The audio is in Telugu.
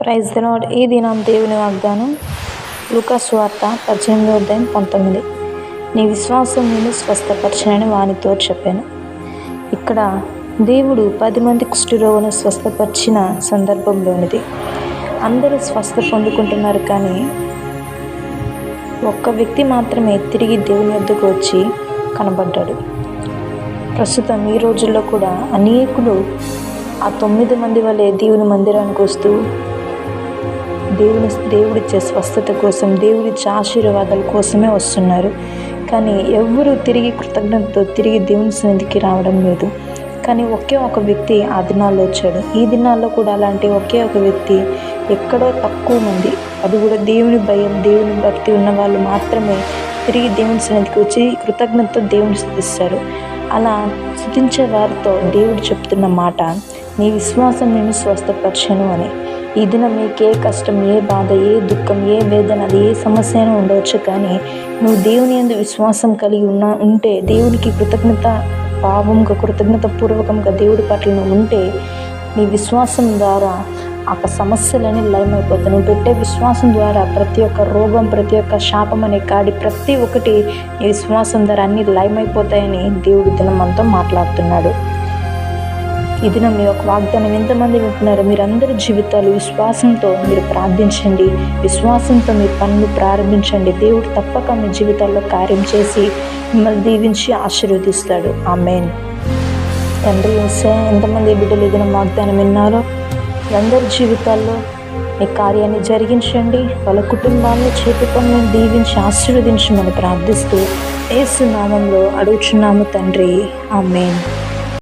Praise the lord. ఈ దినం దేవుని వాగ్దానం లూకా సువార్త 18:19. నీ విశ్వాసం నేను స్వస్థపరచనని వానితో చెప్పాను. ఇక్కడ దేవుడు 10 మంది కుష్ఠరోగులను స్వస్థపరిచిన సందర్భంలోనిది. అందరూ స్వస్థ పొందుకుంటున్నారు, కానీ ఒక్క వ్యక్తి మాత్రమే తిరిగి దేవుని వద్దకు వచ్చి కనబడ్డాడు. ప్రస్తుతం ఈ రోజుల్లో కూడా అనేకులు ఆ 9 మంది వల్లే దేవుని మందిరానికి వస్తూ దేవుడిచ్చే స్వస్థత కోసం, దేవుడిచ్చే ఆశీర్వాదాల కోసమే వస్తున్నారు. కానీ ఎవ్వరూ తిరిగి కృతజ్ఞతతో తిరిగి దేవుని సన్నిధికి రావడం లేదు. కానీ ఒకే ఒక వ్యక్తి ఆ దినాల్లో వచ్చాడు. ఈ దినాల్లో కూడా అలాంటి ఒకే ఒక వ్యక్తి, ఎక్కడో తక్కువ మంది, అది కూడా దేవుని భయం, దేవుని భక్తి ఉన్న వాళ్ళు మాత్రమే తిరిగి దేవుని సన్నిధికి వచ్చి కృతజ్ఞతతో దేవుని స్తుతిస్తారు. అలా స్తుతించే వారితో దేవుడు చెప్తున్న మాట, నీ విశ్వాసం నేను స్వస్థపరచను అని. ఈ దినం మీకు ఏ కష్టం, ఏ బాధ, ఏ దుఃఖం, ఏ వేదన, అది ఏ సమస్య అయినా ఉండవచ్చు, కానీ నువ్వు దేవుని యందు విశ్వాసం కలిగి ఉంటే, దేవునికి కృతజ్ఞత పూర్వకంగా దేవుడి పట్ల నువ్వు ఉంటే, నీ విశ్వాసం ద్వారా ఆ సమస్యలని లయమైపోతాయి. నువ్వు పెట్టే విశ్వాసం ద్వారా ప్రతి ఒక్క రోగం, ప్రతి ఒక్క శాపం అనే కాడి, ప్రతి ఒక్కటి నీ విశ్వాసం ద్వారా అన్నీ లయమైపోతాయని దేవుడి దినం అంతా మాట్లాడుతున్నాడు. ఈ దినం మీ యొక్క వాగ్దానం ఎంతమంది వింటున్నారో మీరందరి జీవితాలు విశ్వాసంతో మీరు ప్రార్థించండి, విశ్వాసంతో మీ పనులు ప్రారంభించండి. దేవుడు తప్పక మీ జీవితాల్లో కార్యం చేసి మిమ్మల్ని దీవించి ఆశీర్వదిస్తాడు. ఆమేన్. తండ్రి యేసయ్యా, ఎంతమంది బిడ్డలు ఈ దినం వాగ్దానం విన్నారో అందరి జీవితాల్లో మీ కార్యాన్ని జరిగించండి. వాళ్ళ కుటుంబాలను, చేతి పనులను దీవించి ఆశీర్వదించమని ప్రార్థిస్తూ యేసు నామంలో అడుగుచున్నాము తండ్రి. ఆమేన్.